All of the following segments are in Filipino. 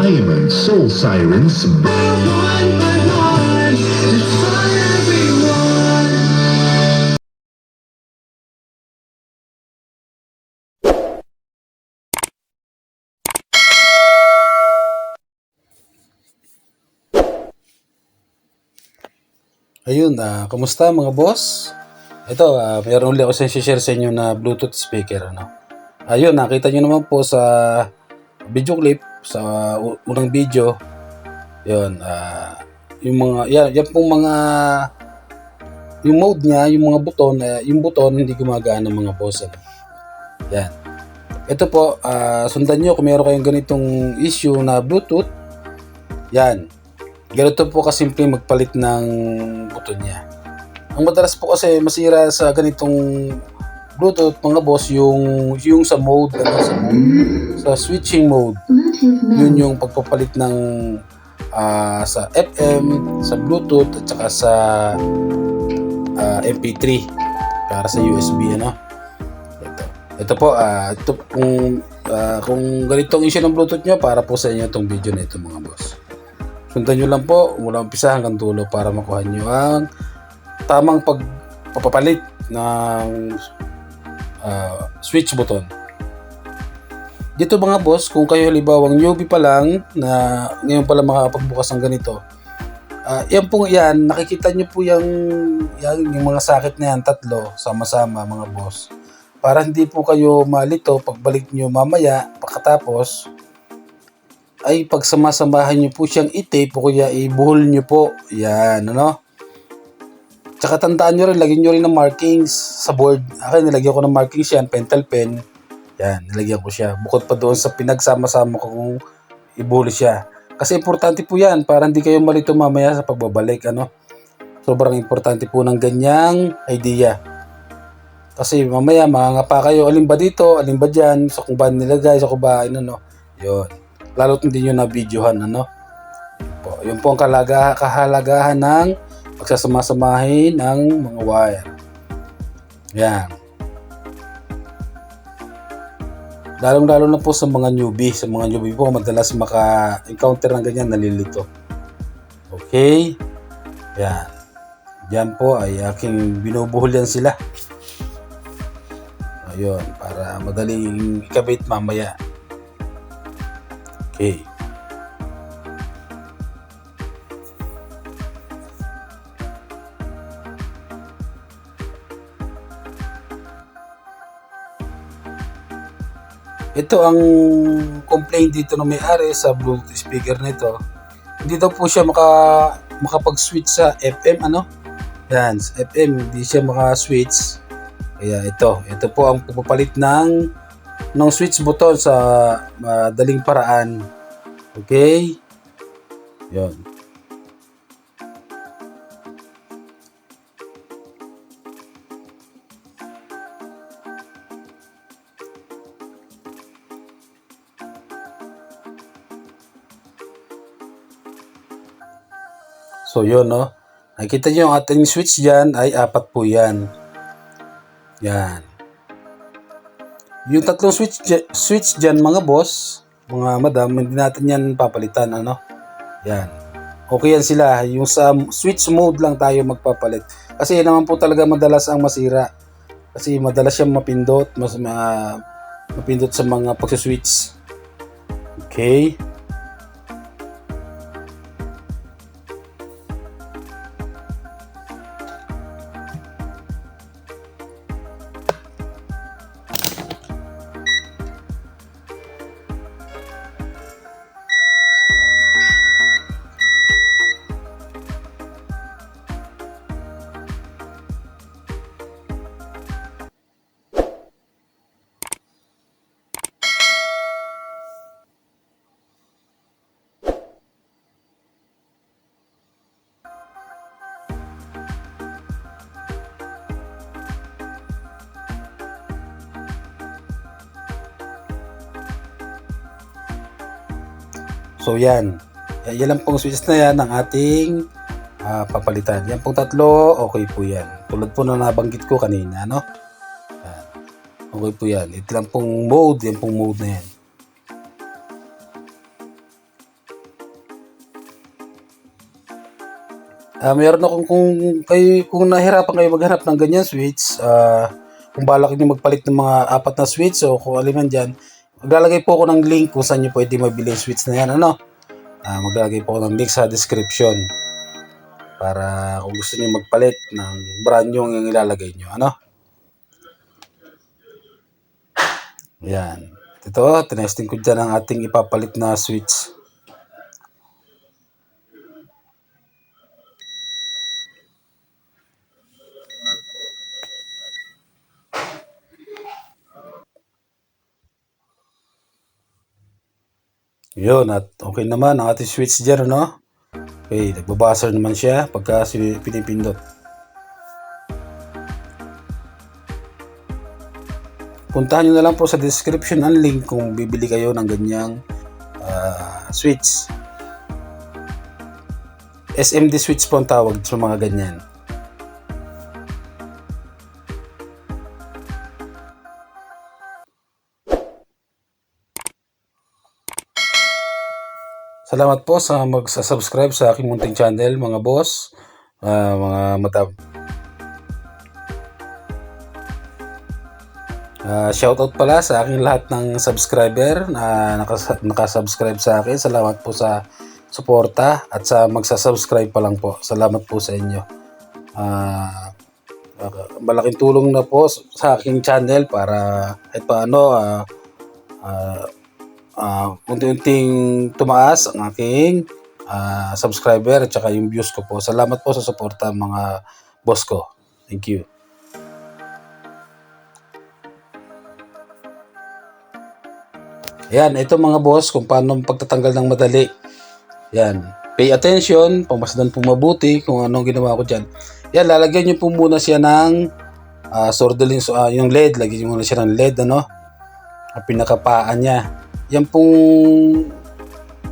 Diamond Soul Sirens. One by one, defy everyone. Ayun, kumusta mga boss? Ito, mayroon ulit ako share sa inyo na Bluetooth speaker. Ayun, nakita nyo naman po sa video clip, sa unang video. Yun, yung mga, yan pong mga, yung mode niya, yung mga buton, yung buton hindi gumagana mga boss. Yan. Ito po, sundan nyo kung meron kayong ganitong issue na Bluetooth. Yan. Ganito po kasimple magpalit ng buton niya. Ang madalas po kasi masira sa ganitong Bluetooth mga boss yung sa mode, sa switching mode. Yun yung pagpapalit ng sa FM, sa Bluetooth at saka sa MP3 para sa USB Ito po kung ganitong issue ng Bluetooth nyo, para po sa inyo itong video na ito mga boss. Sundan nyo lang po mula umpisa hanggang dulo para makuha nyo ang tamang pagpapalit ng switch button. Dito mga boss, kung kayo halimbawang newbie pa lang na ngayon pala makakapagbukas ng ganito, yan, nakikita nyo po yung mga sakit na yan, tatlo, sama-sama mga boss. Para hindi po kayo malito pagbalik nyo mamaya, pagkatapos, ay pagsamasamahan nyo po siyang i-tape o kaya ibuhol nyo po. Yan, Tsaka tandaan nyo rin, lagyan nyo rin ng markings sa board. Akin, nilagyan ko ng markings yan, pentel pen. Yan, nilagyan ko siya. Bukod pa doon sa pinagsama-sama ko kung ibuhol siya. Kasi importante po yan para hindi kayo malito mamaya sa pagbabalik. Sobrang importante po ng ganyang idea. Kasi mamaya mangangapa kayo, alin ba dito, alin ba dyan, sa kung ba nilagay, sa kung ba, yun. Lalo't hindi nyo na-videohan, Yun po ang kahalagahan ng pagsasama-samahin ng mga wire. Yan. Lalong-lalo na po sa mga newbie. Sa mga newbie po, madalas maka-encounter ng ganyan, nalilito. Okay? Yan. Yan po ay aking binubuhol yan sila. Ayun, para madaling ikabit mamaya. Okay. Ito ang complaint dito ng may-ari sa Bluetooth speaker nito. Hindi daw po siya makapag-switch sa FM, Yan, sa FM hindi siya maka-switch. Kaya ito po ang pagpapalit ng switch button sa madaling paraan. Okay? Yun. So yun, nakikita nyo yung ating switch dyan ay 4 po yan. Yan. Yung tatlong switch dyan mga boss, mga madam, hindi natin yan papalitan, Yan. Okay yan sila. Yung sa switch mode lang tayo magpapalit. Kasi yan naman po talaga madalas ang masira. Kasi madalas siyang mapindot, mapindot sa mga pagsiswitch. Okay. So yan. Yan lang pong switches na yan ang ating papalitan. Yan pong tatlo, okay po yan. Tulad po na nabanggit ko kanina, Yan. Okay po yan. Ito lang pong mode, yan pong mode na yan. Meron akong kung nahirapan kayo maghanap ng ganyan switch, kung balak niyo magpalit ng mga apat na switch o kung alin man diyan, maglalagay po ako ng link kung saan niyo pwede mabili yung switch na yan, ano? Maglalagay po ako ng link sa description para kung gusto niyo magpalit ng brand new yung ilalagay niyo, ano? Yan. Ito, tinesting ko dyan ang ating ipapalit na switch. Yun, at okay naman ang ating switch dyan, no? Okay, nagbabuzzer naman siya pagka pinipindot. Puntahan nyo na lang po sa description ang link kung bibili kayo ng ganyang switch. SMD switch po ang tawag sa mga ganyan. Salamat po sa mag-subscribe sa aking munting channel, mga boss, mga madam. Shoutout pala sa aking lahat ng subscriber na nakasubscribe sa akin. Salamat po sa suporta at sa magsasubscribe pa lang po. Salamat po sa inyo. Malaking tulong na po sa aking channel para kahit paano unti-unting tumaas ang aking subscriber at saka yung views ko po. Salamat po sa suporta mga boss ko. Thank you. Yan, ito mga boss kung paano pagtatanggal ng madali. Yan, pay attention, pamasdan po mabuti kung anong ginawa ko dyan. Yan, lalagyan nyo po muna siya ng sordelin, yung LED, lagyan nyo muna siya ng LED, ano? Ang pinakapaan niya. Yan pong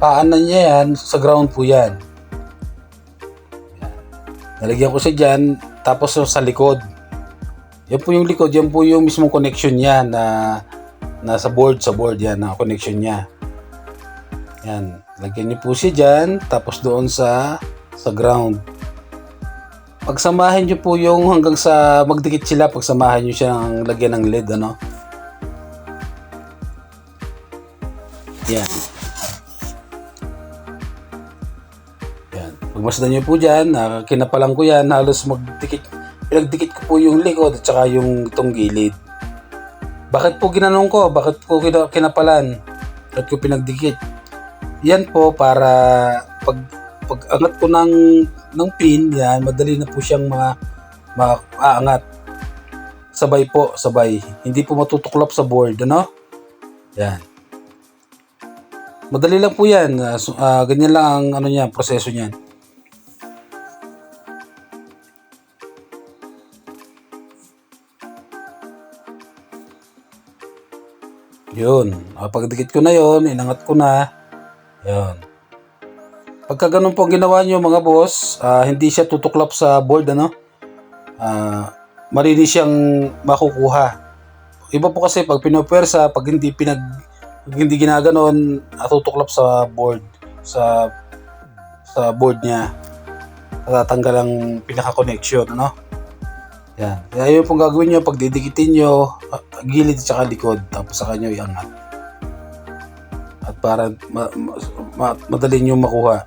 paan na niya yan, sa ground po yan. Yan. Nalagyan ko siya dyan, tapos sa likod. Yan po yung likod, yan po yung mismong connection niya na nasa board, yan, na connection niya. Yan, lagyan niyo po siya dyan, tapos doon sa ground. Pagsamahin niyo po yung hanggang sa magdikit sila, pagsamahin niyo siya ng lagyan ng LED, ano? Yan. Yan. Pagmasdan niyo po dyan, kinapalan ko yan, halos pinagdikit ko po yung likod at saka yung itong gilid. Bakit po ginanong ko? Bakit po kinapalan? Bakit ko pinagdikit? Yan po para pag angat ko ng pin, yan, madali na po siyang maaangat. Sabay po, sabay. Hindi po matutuklap sa board, ano? Yan. Madali lang po yan. Ganyan lang ang proseso niyan. Yun. Pagdikit ko na yon, inangat ko na. Yun. Pagka ganun po ginawa nyo mga boss, hindi siya tutuklap sa board, ano? Malinis siyang makukuha. Iba po kasi pag pinupwersa, pag hindi ginaganon, tutuklap sa board, sa board niya. Tatanggal ang pinaka-connection, ano? Yan. Kaya yun pong gagawin nyo, pag didikitin nyo, gilid at saka likod, tapos saka nyo iangat. At para madali nyo makuha.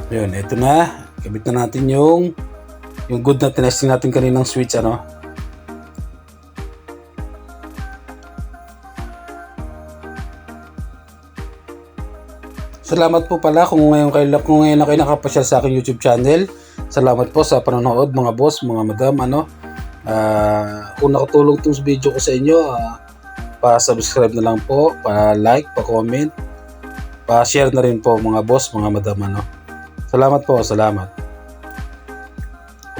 Yun, ito na. Kabit na natin yung good na tinesting natin kaninang switch, ano? Salamat po pala kung ngayon na kayo nakapasyal sa aking YouTube channel. Salamat po sa panonood mga boss, mga madam, ano. Kung nakatulong itong video ko sa inyo, pa-subscribe na lang po, pa-like, pa-comment, pa-share na rin po mga boss, mga madam, ano. Salamat po, salamat.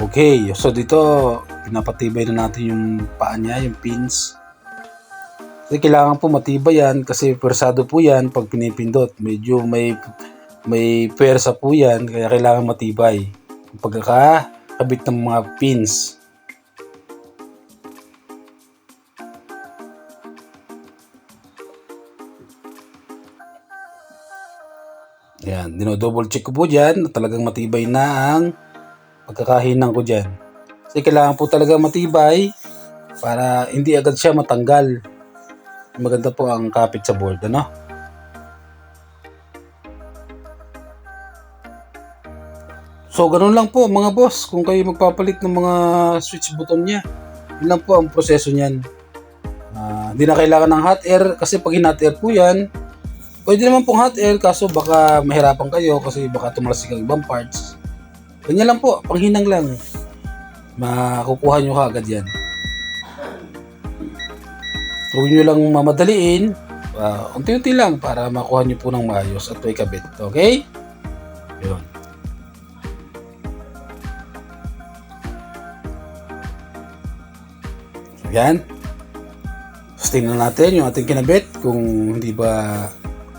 Okay, so dito pinapatibay na natin yung paa niya, yung pins. Kasi kailangan po matibay yan kasi pwersado po yan pag pinipindot. Medyo may pwersa po yan kaya kailangan matibay. Pagkakabit ng mga pins. Yan, dino-double check ko po dyan na talagang matibay na ang pagkakahinang ko dyan. Kasi kailangan po talaga matibay para hindi agad siya matanggal. Maganda po ang kapit sa board, ano? So, ganun lang po mga boss. Kung kayo magpapalit ng mga switch button niya, yun lang po ang proseso niyan. Hindi na kailangan ng hot air kasi pag hot air po yan, pwede naman pong hot air kaso baka mahirapan kayo kasi baka tumalasik ang ibang parts. Ganyan lang po, panghinang lang. Makukuha nyo kaagad yan. Huwag nyo lang mamadaliin. Unti-unti lang para makuha nyo po ng maayos at may kabit. Okay? Yun. So, yan. So, tingnan natin yung ating kinabit kung hindi ba,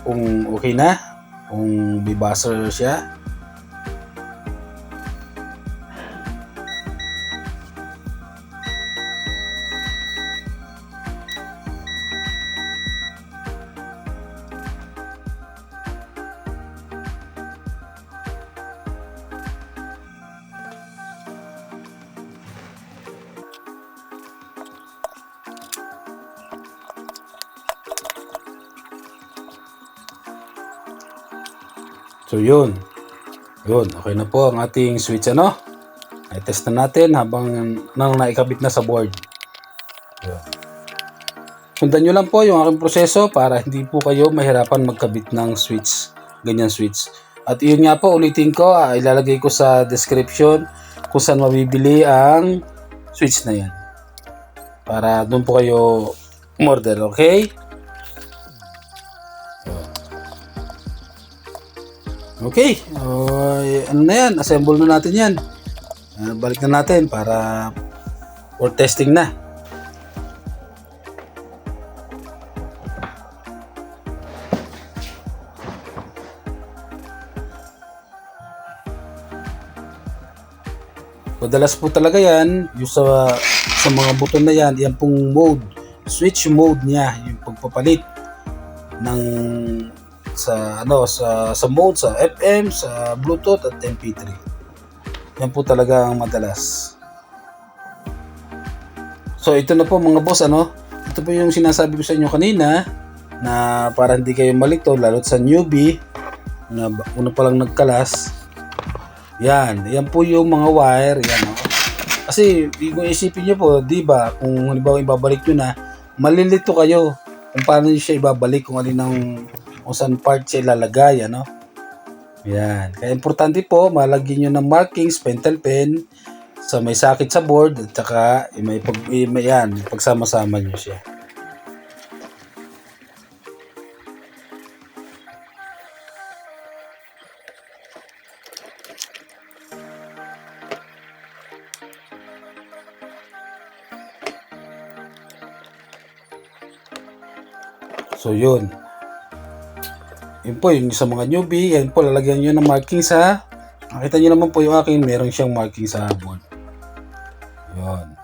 kung okay na, kung may buzzer siya. So yun. Yun, okay na po ang ating switch, ano? I-test na natin habang nang naikabit na sa board. Yun. Sundan nyo lang po yung aking proseso para hindi po kayo mahirapan magkabit ng switch. Ganyan switch. At yun nga po, ulitin ko, ilalagay ko sa description kung saan mabibili ang switch na yan. Para doon po kayo umorder, okay? Okay, ano na yan, assemble na natin yan. Balik na natin para for testing na. Madalas po talaga yan, yung sa mga button na yan, yan pong mode, switch mode niya, yung pagpapalit ng sa mode, sa FM, sa Bluetooth at MP3. Yan po talaga ang madalas. So ito na po mga boss, ano? Ito po yung sinasabi ko sa inyo kanina na para hindi kayo malito lalo't sa newbie na una pa lang nagkalas. Yan po yung mga wire, yan, oh. Kasi kung isipin niyo po, 'di ba, kung halimbawa ibabalik niyo na, malilito kayo kung paano niyo siya ibabalik, kung alin ang kung saan part siya ilalagay, ano? Yan. Kaya importante po, malagyan nyo ng markings, pentel pen, sa may sakit sa board, at saka pagsama-sama nyo siya. So, yun. Yun po, yung sa mga newbie, yan po, lalagyan nyo ng marking sa, nakita nyo naman po yung akin, meron siyang marking sa board. Yun.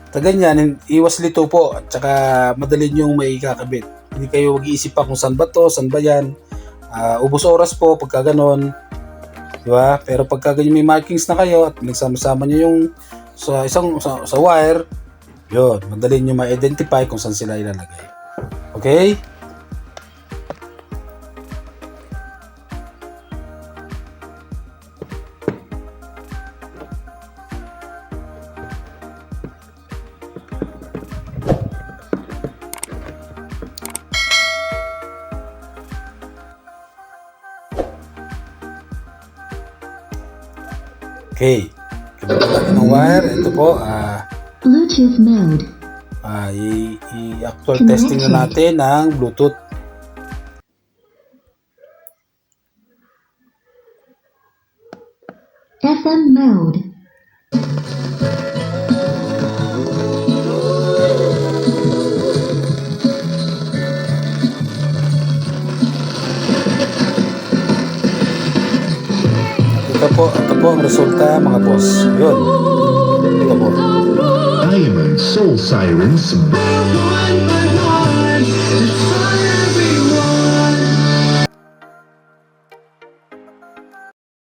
Sa ganyan, iwas lito po, at saka madali nyo may kakabit. Hindi kayo mag-iisip pa kung saan ba to, saan ba yan. Ubos oras po pagka ganon. Diba? Pero pagka ganyan may markings na kayo, at nagsama-sama nyo yung sa wire, yun, madali nyo ma-identify kung saan sila ilalagay. Okay? Okay. Kabit natin ng wire. Ito po, Bluetooth mode. i-actual testing na natin ng Bluetooth. FM mode. Ito po ang resulta, mga boss. Yun. Ito po. Diamond Soul Sirens.